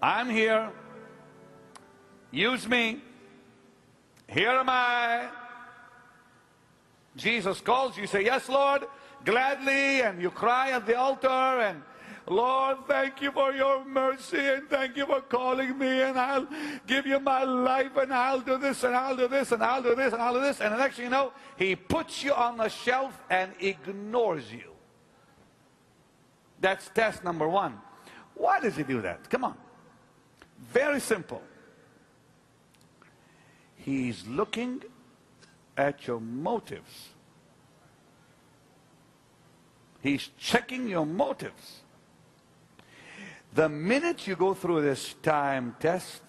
I'm here. Use me. Here am I. Jesus calls you, say, yes, Lord, gladly, and you cry at the altar, and Lord, thank you for your mercy, and thank you for calling me, and I'll give you my life, and I'll do this, and I'll do this, and I'll do this, and I'll do this. And the next thing you know, he puts you on the shelf and ignores you. That's test number one. Why does he do that? Come on. Very simple. He's looking at your motives. He's checking your motives. The minute you go through this time test,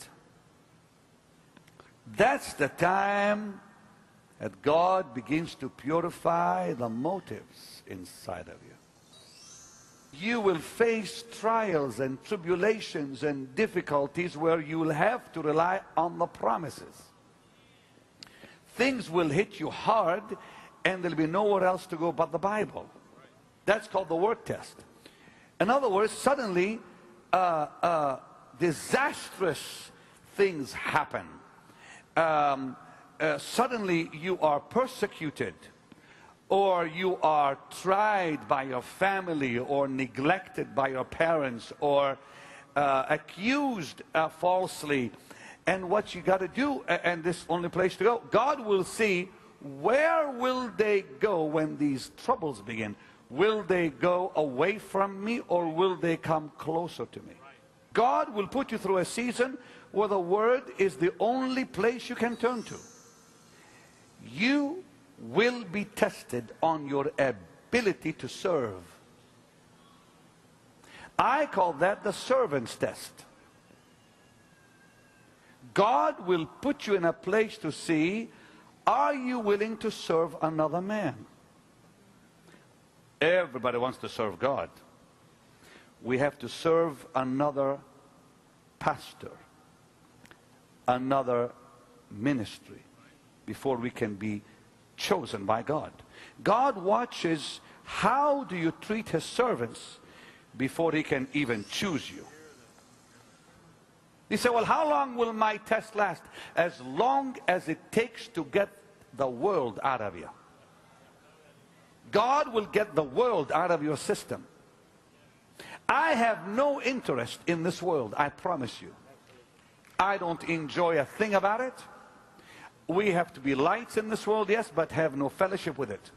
that's the time that God begins to purify the motives inside of you. You will face trials and tribulations and difficulties where you will have to rely on the promises. Things will hit you hard, and there'll be nowhere else to go but the Bible. That's called the word test. In other words, suddenly disastrous things happen. Suddenly you are persecuted, or you are tried by your family, or neglected by your parents, or accused falsely. And what you got to do, and this only place to go, God will see where will they go when these troubles begin. Will they go away from me, or will they come closer to me? God will put you through a season where the Word is the only place you can turn to. You will be tested on your ability to serve. I call that the servant's test. God will put you in a place to see, are you willing to serve another man? Everybody wants to serve God. We have to serve another pastor, another ministry, before we can be chosen by God. God watches how do you treat his servants before he can even choose you. You say, well, how long will my test last? As long as it takes to get the world out of you. God will get the world out of your system. I have no interest in this world, I promise you. I don't enjoy a thing about it. We have to be lights in this world, yes, but have no fellowship with it.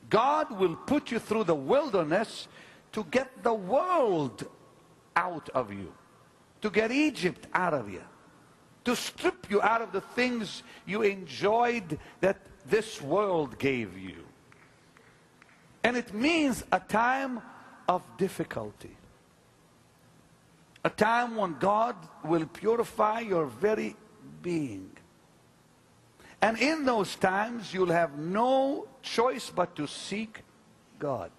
God will put you through the wilderness to get the world out of you, to get Egypt out of you, to strip you out of the things you enjoyed that this world gave you. And it means a time of difficulty, a time when God will purify your very being. And in those times you'll have no choice but to seek God.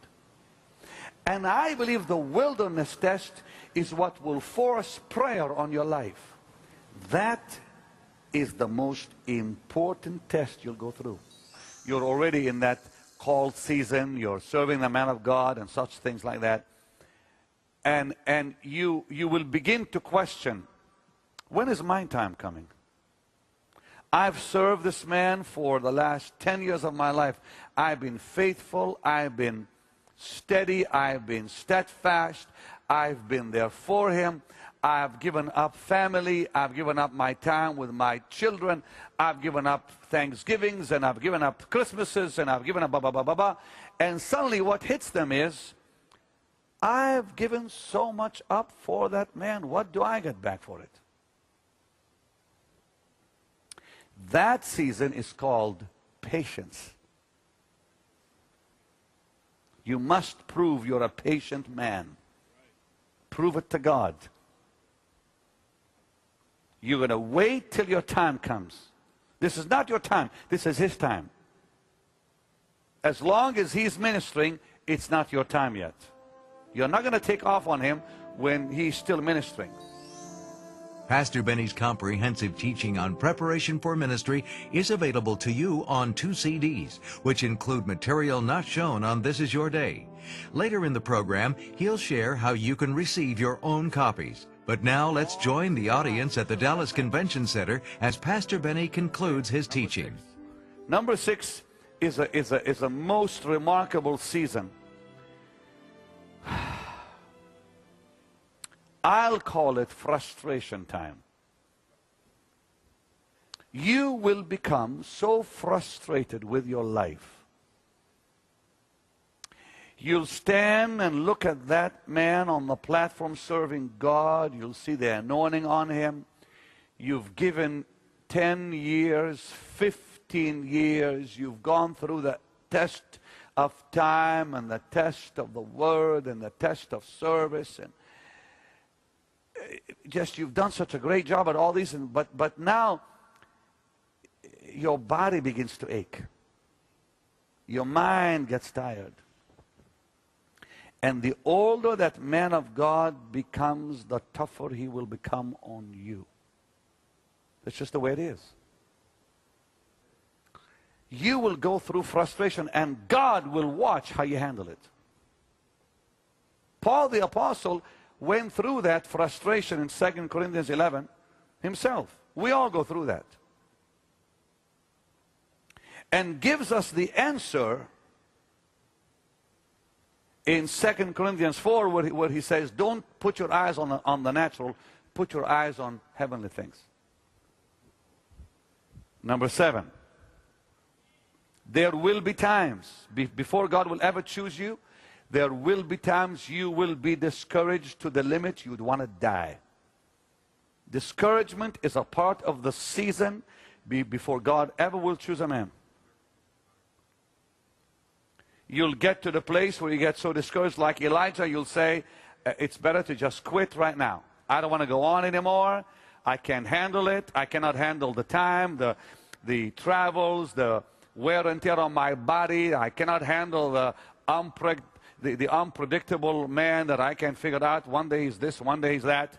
And I believe the wilderness test is what will force prayer on your life. That is the most important test you'll go through. You're already in that called season. You're serving the man of God and such things like that. And you will begin to question, when is my time coming? I've served this man for the last 10 years of my life. I've been faithful. I've been steady. I've been steadfast. I've been there for him. I've given up family. I've given up my time with my children. I've given up Thanksgivings, and I've given up Christmases, and I've given up blah, blah, blah, blah, blah. And suddenly what hits them is, I've given so much up for that man. What do I get back for it? That season is called patience. You must prove you're a patient man. Prove it to God. You're going to wait till your time comes. This is not your time. This is his time. As long as he's ministering, it's not your time yet. You're not going to take off on him when he's still ministering. Pastor Benny's comprehensive teaching on preparation for ministry is available to you on 2 CDs, which include material not shown on This Is Your Day. Later in the program, he'll share how you can receive your own copies. But now let's join the audience at the Dallas Convention Center as Pastor Benny concludes his teaching. Number 6 is a most remarkable season. I'll call it frustration time. You will become so frustrated with your life. You'll stand and look at that man on the platform serving God. You'll see the anointing on him. You've given 10 years, 15 years. You've gone through the test of time and the test of the word and the test of service, and just you've done such a great job at all these, but now your body begins to ache. Your mind gets tired. And the older that man of God becomes, the tougher he will become on you. That's just the way it is. You will go through frustration, and God will watch how you handle it. Paul the Apostle went through that frustration in 2 Corinthians 11 himself. We all go through that. And gives us the answer in 2 Corinthians 4 where he says, don't put your eyes on the natural, put your eyes on heavenly things. Number 7. There will be times, before God will ever choose you, there will be times you will be discouraged to the limit you'd want to die. Discouragement is a part of the season before God ever will choose a man. You'll get to the place where you get so discouraged, like Elijah, you'll say, it's better to just quit right now. I don't want to go on anymore. I can't handle it. I cannot handle the time, the travels, the wear and tear on my body. I cannot handle the unpredictable man that I can't figure out. One day is this, one day is that.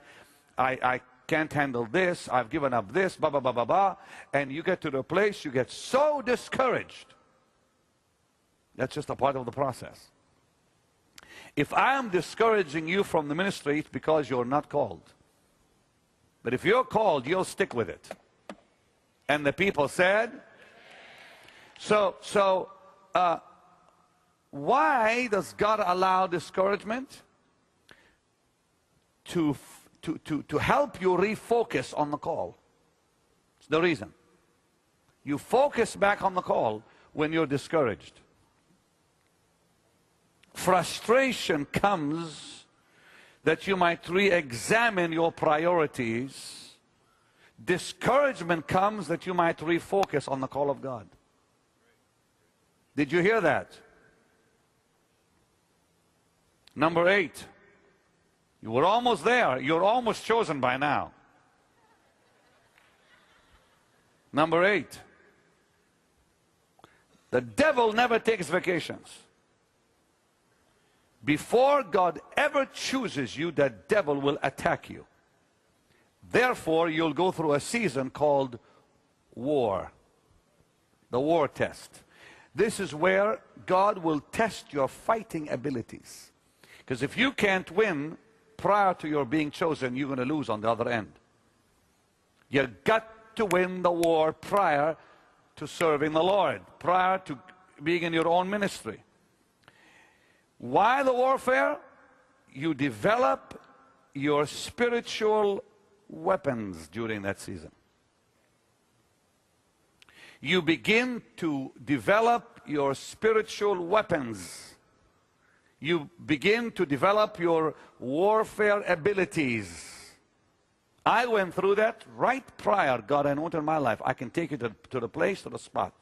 I can't handle this. I've given up this, blah, blah, blah, blah, blah. And you get to the place you get so discouraged. That's just a part of the process. If I am discouraging you from the ministry, it's because you're not called. But if you're called, you'll stick with it. And the people said, why does God allow discouragement? To help you refocus on the call. It's the reason. You focus back on the call when you're discouraged. Frustration comes that you might re-examine your priorities. Discouragement comes that you might refocus on the call of God. Did you hear that? Number 8. You were almost there. You're almost chosen by now. Number 8. The devil never takes vacations. Before God ever chooses you, the devil will attack you. Therefore, you'll go through a season called war. The war test. This is where God will test your fighting abilities. Because if you can't win prior to your being chosen, you're going to lose on the other end. You've got to win the war prior to serving the Lord, prior to being in your own ministry. Why the warfare? You develop your spiritual weapons during that season. You begin to develop your spiritual weapons. You begin to develop your warfare abilities. I went through that right prior God anointed my life. I can take you to the place, to the spot.